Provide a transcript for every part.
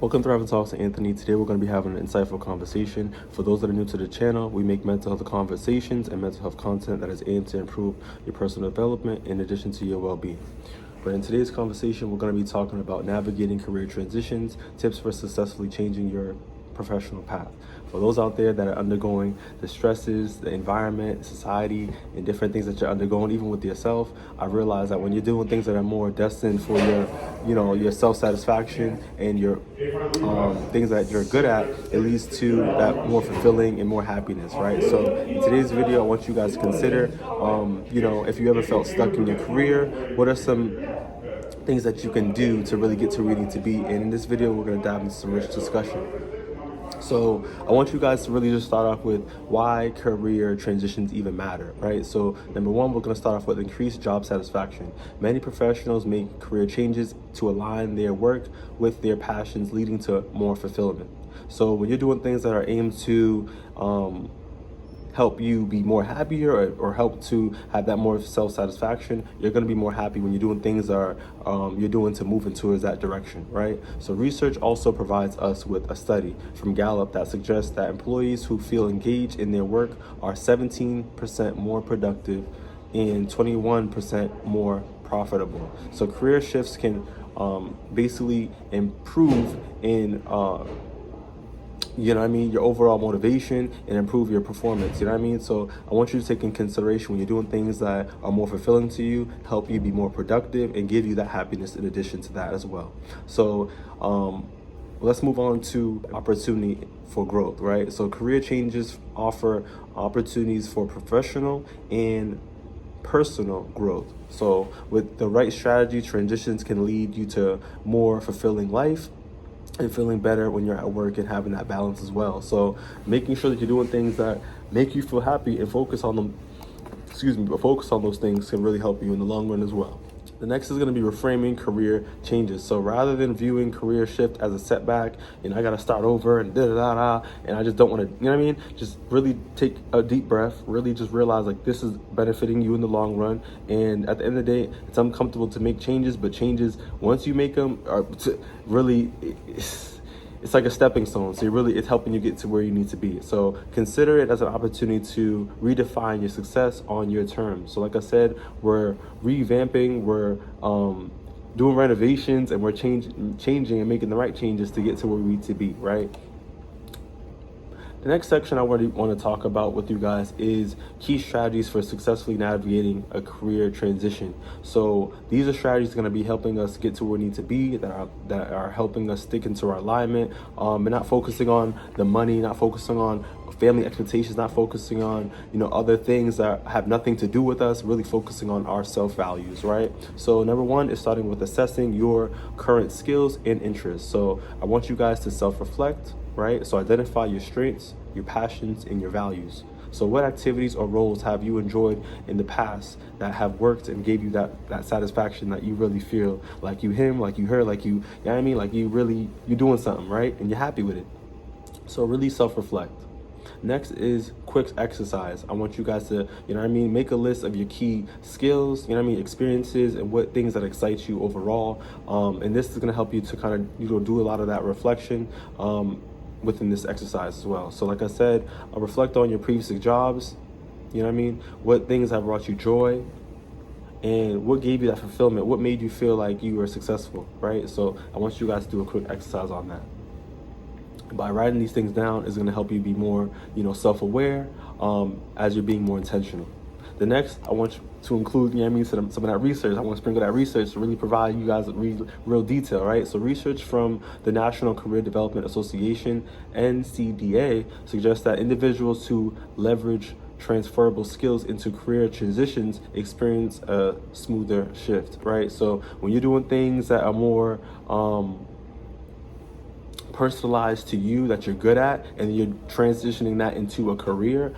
Welcome to Thriving Talks to Anthony. Today we're going to be having an insightful conversation. For those that are new to the channel, we make mental health conversations and mental health content that is aimed to improve your personal development in addition to your well-being. But in today's conversation, we're going to be talking about navigating career transitions, tips for successfully changing your professional path. For those out there that are undergoing the stresses, the environment, society, and different things that you're undergoing, even with yourself, I realize that when you're doing things that are more destined for your self-satisfaction and your things that you're good at, it leads to that more fulfilling and more happiness, right? So in today's video, I want you guys to consider, if you ever felt stuck in your career, what are some things that you can do to really get to where you need to be. And in this video, we're going to dive into some rich discussion. So I want you guys to really just start off with why career transitions even matter, right? So number one, we're going to start off with increased job satisfaction. Many professionals make career changes to align their work with their passions, leading to more fulfillment. So when you're doing things that are aimed to help you be more happier or help to have that more self-satisfaction, you're going to be more happy when you're doing things that are you're doing to moving towards that direction, right? So research also provides us with a study from Gallup that suggests that employees who feel engaged in their work are 17% more productive and 21% more profitable. So career shifts can basically improve in your overall motivation and improve your performance, So I want you to take in consideration when you're doing things that are more fulfilling to you, help you be more productive and give you that happiness in addition to that as well. So let's move on to opportunity for growth, right? So career changes offer opportunities for professional and personal growth. So with the right strategy, transitions can lead you to more fulfilling life and feeling better when you're at work and having that balance as well. So making sure that you're doing things that make you feel happy and focus on them, but focus on those things can really help you in the long run as well. The next is going to be reframing career changes. So rather than viewing career shift as a setback, I got to start over and and I just don't want to, just really take a deep breath, really just realize like this is benefiting you in the long run. And at the end of the day, it's uncomfortable to make changes, but changes, once you make them, are really, it's like a stepping stone. So it's helping you get to where you need to be. So consider it as an opportunity to redefine your success on your terms. So like I said, we're revamping, we're doing renovations, and we're changing and making the right changes to get to where we need to be, right? The next section I want to talk about with you guys is key strategies for successfully navigating a career transition. So these are strategies going to be helping us get to where we need to be, that are helping us stick into our alignment, and not focusing on the money, not focusing on family expectations, not focusing on other things that have nothing to do with us, really focusing on our self-values, right? So number one is starting with assessing your current skills and interests. So I want you guys to self-reflect, right? So identify your strengths, your passions, and your values. So what activities or roles have you enjoyed in the past that have worked and gave you that satisfaction that you really feel like you him, like you her, like you know what I mean? Like you're doing something, right? And you're happy with it. So really self-reflect. Next is quick exercise. I want you guys to, make a list of your key skills, experiences, and what things that excite you overall. And this is going to help you to kind of, do a lot of that reflection within this exercise as well. So like I said, reflect on your previous jobs, what things have brought you joy, and what gave you that fulfillment, what made you feel like you were successful, right? So I want you guys to do a quick exercise on that. By writing these things down is going to help you be more, self-aware as you're being more intentional. The next, I want you to include, some of that research. I want to sprinkle that research to really provide you guys with real detail, right? So research from the National Career Development Association, NCDA, suggests that individuals who leverage transferable skills into career transitions experience a smoother shift, right? So when you're doing things that are more personalized to you, that you're good at, and you're transitioning that into a career,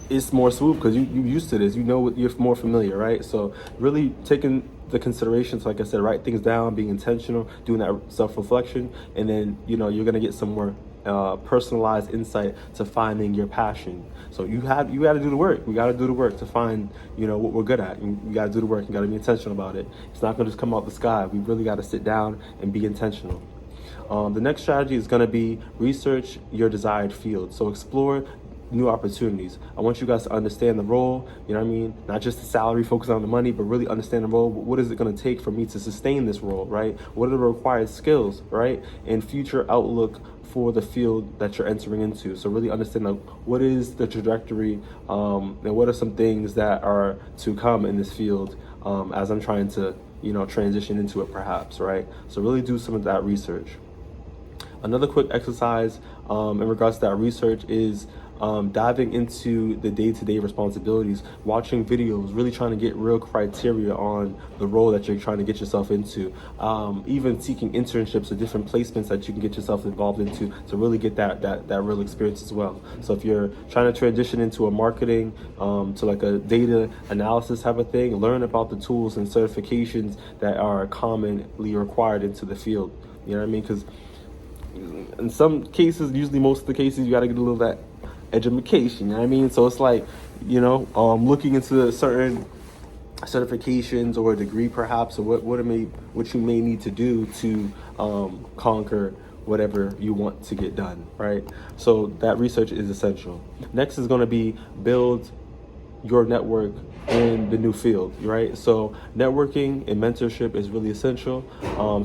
it's more smooth because you used to this, you're more familiar, right? So really taking the considerations, like I said, write things down, being intentional, doing that self-reflection, and then you're gonna get some more personalized insight to finding your passion. So you got to do the work. We got to do the work to find what we're good at. You got to do the work. You got to be intentional about it. It's not going to just come out the sky. We really got to sit down and be intentional. The next strategy is going to be research your desired field. So explore new opportunities. I want you guys to understand the role, you know what I mean? Not just the salary, focus on the money, but really understand the role. What is it going to take for me to sustain this role, right? What are the required skills, right? And future outlook for the field that you're entering into. So really understand what is the trajectory, and what are some things that are to come in this field as I'm trying to, transition into it perhaps, right? So really do some of that research. Another quick exercise in regards to that research is diving into the day-to-day responsibilities, watching videos, really trying to get real criteria on the role that you're trying to get yourself into, even seeking internships or different placements that you can get yourself involved into to really get that real experience as well. So if you're trying to transition into a marketing, to like a data analysis type of thing, learn about the tools and certifications that are commonly required into the field. You know what I mean? Because in some cases, usually most of the cases, you got to get a little of that education, you know what I mean? So it's like, looking into certain certifications or a degree perhaps, or what you may need to do to conquer whatever you want to get done, right? So that research is essential. Next is going to be build your network in the new field, right? So networking and mentorship is really essential.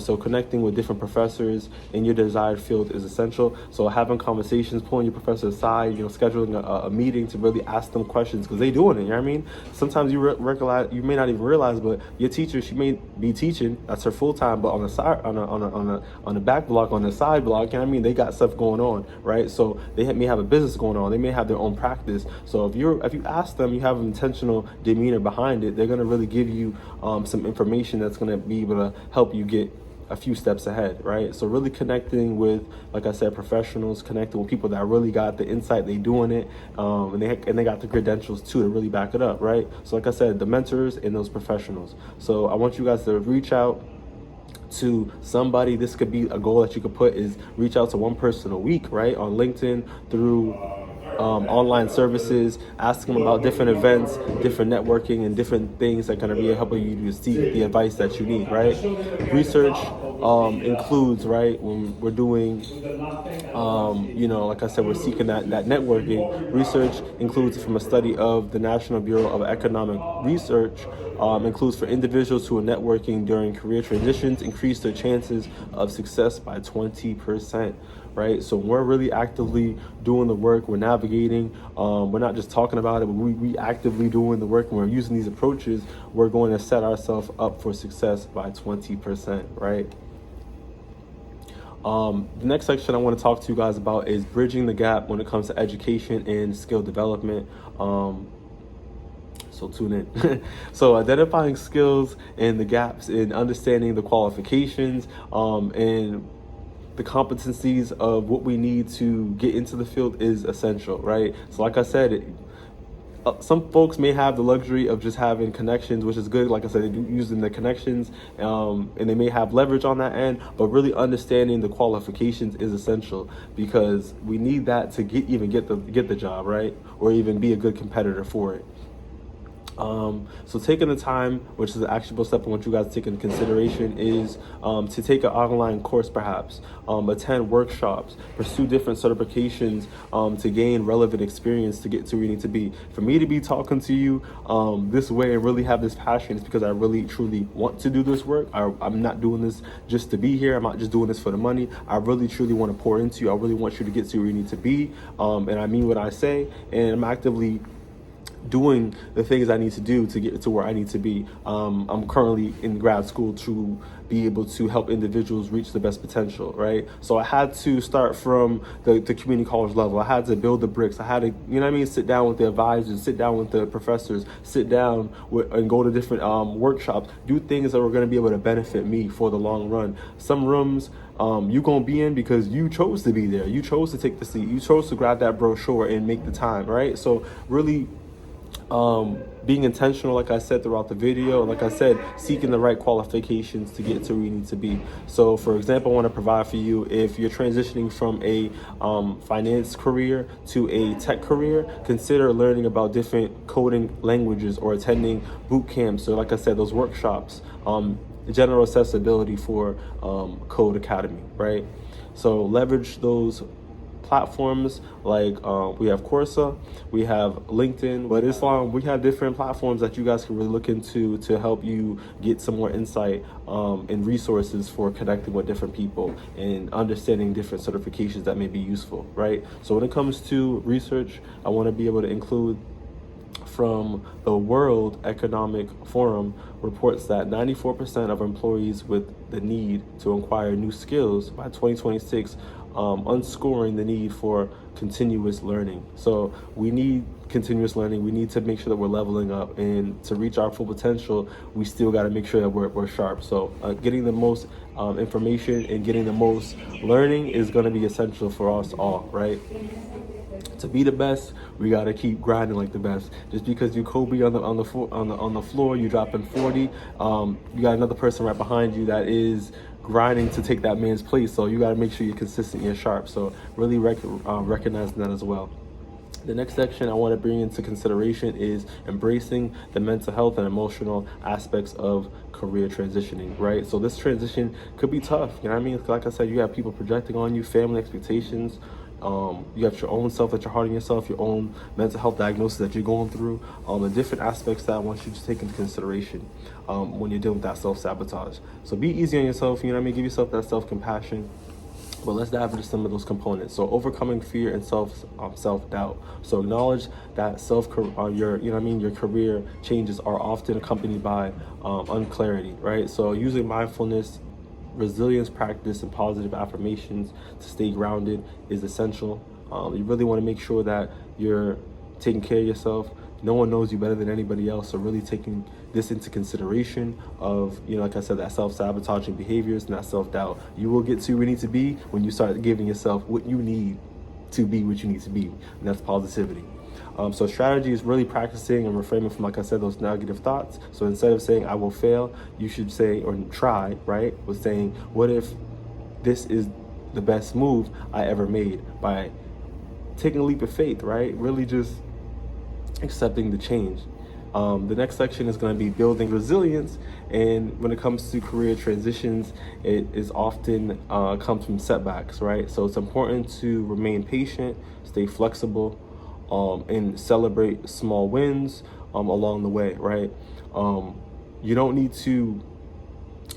So connecting with different professors in your desired field is essential. So having conversations, pulling your professor aside, scheduling a meeting to really ask them questions, because they doing it, you know what I mean? Sometimes you may not even realize, but your teacher, she may be teaching, that's her full time, but on the side, on the back block, on the side block, you know what I mean? They got stuff going on, right? So they may have a business going on, they may have their own practice. So if you ask them, you have an intentional demeanor behind it, they're going to really give you some information that's going to be able to help you get a few steps ahead, right? So really connecting with, like I said, professionals, connecting with people that really got the insight, they doing it, and they got the credentials too to really back it up, right? So like I said, the mentors and those professionals. So I want you guys to reach out to somebody. This could be a goal that you could put, is reach out to one person a week, right? On LinkedIn, through online services, ask them about different events, different networking, and different things that are going to be helping you to seek the advice that you need, right? Research includes, right, when we're doing, like I said, we're seeking that networking. Research includes from a study of the National Bureau of Economic Research, includes for individuals who are networking during career transitions, increase their chances of success by 20%. Right, so we're really actively doing the work. We're navigating. We're not just talking about it, but we actively doing the work. And we're using these approaches. We're going to set ourselves up for success by 20%. Right. The next section I want to talk to you guys about is bridging the gap when it comes to education and skill development. So tune in. So identifying skills and the gaps in understanding the qualifications and the competencies of what we need to get into the field is essential, right? So like I said, some folks may have the luxury of just having connections, which is good. Like I said, they do using the connections, and they may have leverage on that end, but really understanding the qualifications is essential, because we need that to get the job, right? Or even be a good competitor for it. So taking the time, which is an actionable step I want you guys to take into consideration, is to take an online course perhaps, attend workshops, pursue different certifications to gain relevant experience to get to where you need to be. For me to be talking to you this way and really have this passion is because I really truly want to do this work. I'm not doing this just to be here. I'm not just doing this for the money. I really truly want to pour into you. I really want you to get to where you need to be, and I mean what I say, and I'm actively doing the things I need to do to get to where I need to be. I'm currently in grad school to be able to help individuals reach the best potential, right? So I had to start from the community college level. I had to build the bricks. I had to, sit down with the advisors, sit down with the professors, sit down and go to different workshops, do things that were going to be able to benefit me for the long run. Some rooms you're going to be in because you chose to be there. You chose to take the seat. You chose to grab that brochure and make the time, right? So really being intentional, like I said throughout the video, like I said, seeking the right qualifications to get to where you need to be. So for example, I want to provide for you, if you're transitioning from a finance career to a tech career, consider learning about different coding languages or attending boot camps. So like I said, those workshops. general accessibility for Code Academy, right? So leverage those platforms like we have Corsa, we have LinkedIn, but Islam, we have different platforms that you guys can really look into to help you get some more insight and resources for connecting with different people and understanding different certifications that may be useful, right? So when it comes to research, I want to be able to include from the World Economic Forum reports that 94% of employees with the need to acquire new skills by 2026, underscoring the need for continuous learning. So we need continuous learning. We need to make sure that we're leveling up, and to reach our full potential, we still got to make sure that we're sharp. So getting the most information and getting the most learning is going to be essential for us all, right? To be the best, we gotta keep grinding like the best. Just because you Kobe on the floor, you dropping 40, you got another person right behind you that is grinding to take that man's place. So you gotta make sure you're consistent, you're sharp. So really recognizing that as well. The next section I want to bring into consideration is embracing the mental health and emotional aspects of career transitioning, right? So this transition could be tough, you know what I mean? Like I said, you have people projecting on you, family expectations, you have your own self that you're hard on yourself, your own mental health diagnosis that you're going through, the different aspects that I want you to take into consideration when you're dealing with that self-sabotage. So be easy on yourself, you know what I mean? Give yourself that self-compassion. But let's dive into some of those components. So overcoming fear and self-doubt. So acknowledge that your career changes are often accompanied by unclarity, right? So using mindfulness, resilience practice, and positive affirmations to stay grounded is essential. You really want to make sure that you're taking care of yourself. No one knows you better than anybody else, so really taking this into consideration of, like I said, that self-sabotaging behaviors and that self-doubt. You will get to where you need to be when you start giving yourself what you need to be what you need to be, and that's positivity. So strategy is really practicing and reframing from, like I said, those negative thoughts. So instead of saying I will fail, you should say, or try, right, with saying, what if this is the best move I ever made, by taking a leap of faith, right? Really just accepting the change. The next section is going to be building resilience, and when it comes to career transitions, it is often comes from setbacks, right? So it's important to remain patient, stay flexible, and celebrate small wins along the way, right? You don't need to,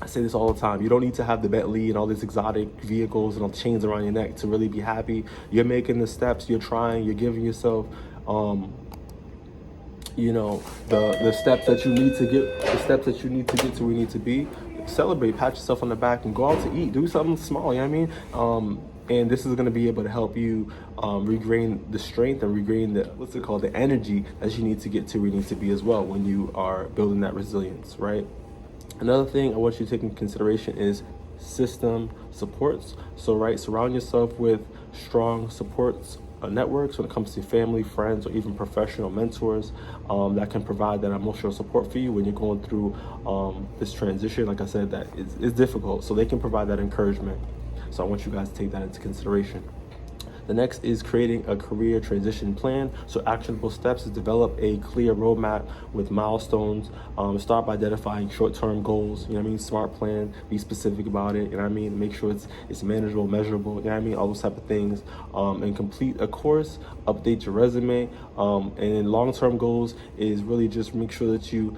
I say this all the time, you don't need to have the Bentley and all these exotic vehicles and all the chains around your neck to really be happy. You're making the steps, you're trying, you're giving yourself the steps that you need to get to where you need to be. Celebrate, pat yourself on the back, and go out to eat. Do something small, you know what I mean? And this is going to be able to help you regain the strength and regain the energy that you need to get to where you need to be as well when you are building that resilience, right? Another thing I want you to take into consideration is system supports. So, right, surround yourself with strong supports networks when it comes to family, friends, or even professional mentors that can provide that emotional support for you when you're going through this transition. Like I said, that is difficult, so they can provide that encouragement. So I want you guys to take that into consideration. The next is creating a career transition plan. So actionable steps is develop a clear roadmap with milestones. Start by identifying short-term goals, you know what I mean? Smart plan, be specific about it, you know what I mean? Make sure it's manageable, measurable, you know what I mean? All those type of things. And complete a course, update your resume. And then long-term goals is really just make sure that you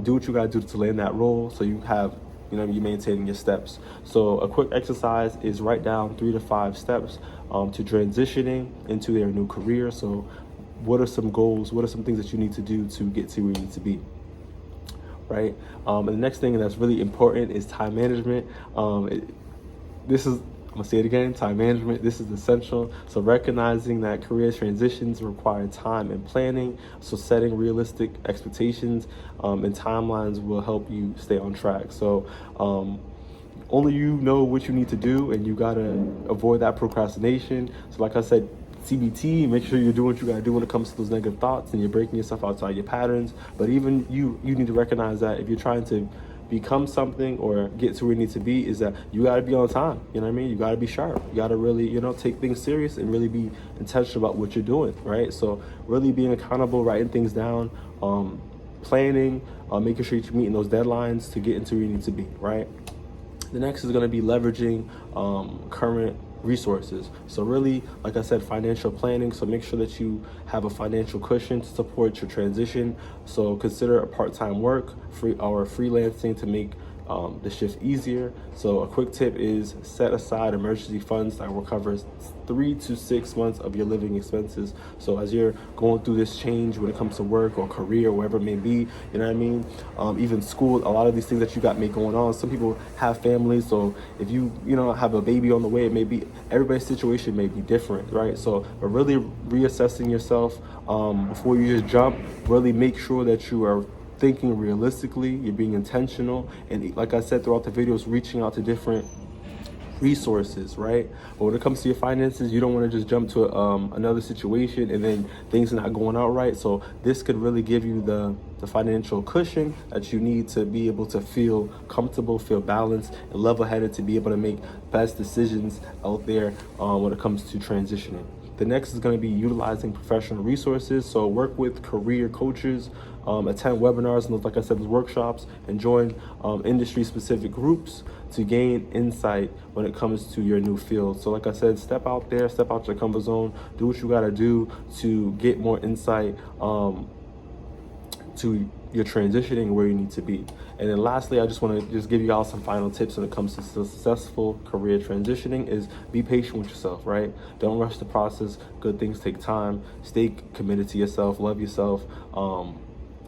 do what you gotta do to land that role, so you have, you're maintaining your steps. So a quick exercise is write down 3 to 5 steps to transitioning into their new career. So what are some goals? What are some things that you need to do to get to where you need to be, right? And the next thing that's really important is time management. I'm gonna say it again, time management, this is essential. So recognizing that career transitions require time and planning. So setting realistic expectations and timelines will help you stay on track. So only you know what you need to do, and you gotta avoid that procrastination. So like I said, CBT, make sure you're doing what you gotta do when it comes to those negative thoughts and you're breaking yourself outside your patterns. But even you need to recognize that if you're trying to become something or get to where you need to be, is that you got to be on time. You know what I mean? You got to be sharp. You got to really, take things serious and really be intentional about what you're doing, right? So really being accountable, writing things down, planning, making sure you're meeting those deadlines to get into where you need to be, right? The next is going to be leveraging current resources. So really, like I said, financial planning. So make sure that you have a financial cushion to support your transition. So consider a part-time work, freelancing to make the shift easier. So a quick tip is set aside emergency funds that will cover 3 to 6 months of your living expenses. So as you're going through this change when it comes to work or career, or whatever it may be, you know what I mean? Even school, a lot of these things that you got may going on. Some people have families, so if you have a baby on the way, it may be, everybody's situation may be different, right? So but really reassessing yourself before you just jump, really make sure that you are thinking realistically, you're being intentional, and like I said throughout the videos, reaching out to different resources, right? But when it comes to your finances, you don't want to just jump to another situation and then things are not going out right. So this could really give you the financial cushion that you need to be able to feel comfortable, feel balanced, and level-headed to be able to make best decisions out there when it comes to transitioning. The next is going to be utilizing professional resources. So work with career coaches, attend webinars and, like I said, workshops, and join industry-specific groups to gain insight when it comes to your new field. So like I said, step out there, step out your comfort zone, do what you got to do to get more insight to your transitioning where you need to be. And then lastly, I just want to give you all some final tips when it comes to successful career transitioning is be patient with yourself, right? Don't rush the process. Good things take time. Stay committed to yourself, love yourself,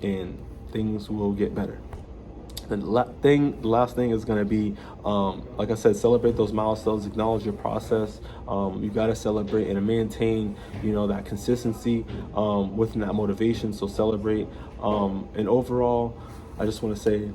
and things will get better. The last thing is going to be, like I said, celebrate those milestones, acknowledge your process. You got to celebrate and maintain, that consistency within that motivation. So celebrate. And overall, I just want to say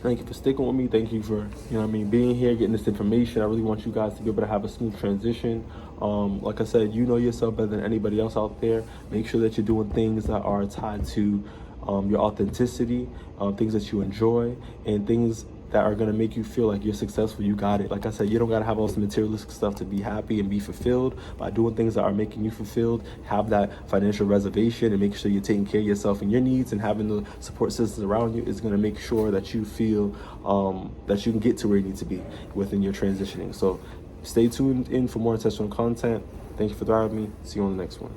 thank you for sticking with me. Thank you for, being here, getting this information. I really want you guys to be able to have a smooth transition. Like I said, you know yourself better than anybody else out there. Make sure that you're doing things that are tied to your authenticity, things that you enjoy, and things that are going to make you feel like you're successful. You got it. Like I said, you don't got to have all this materialistic stuff to be happy and be fulfilled. By doing things that are making you fulfilled, have that financial reservation, and make sure you're taking care of yourself and your needs, and having the support systems around you is going to make sure that you feel that you can get to where you need to be within your transitioning. So stay tuned in for more intentional content. Thank you for thriving me. See you on the next one.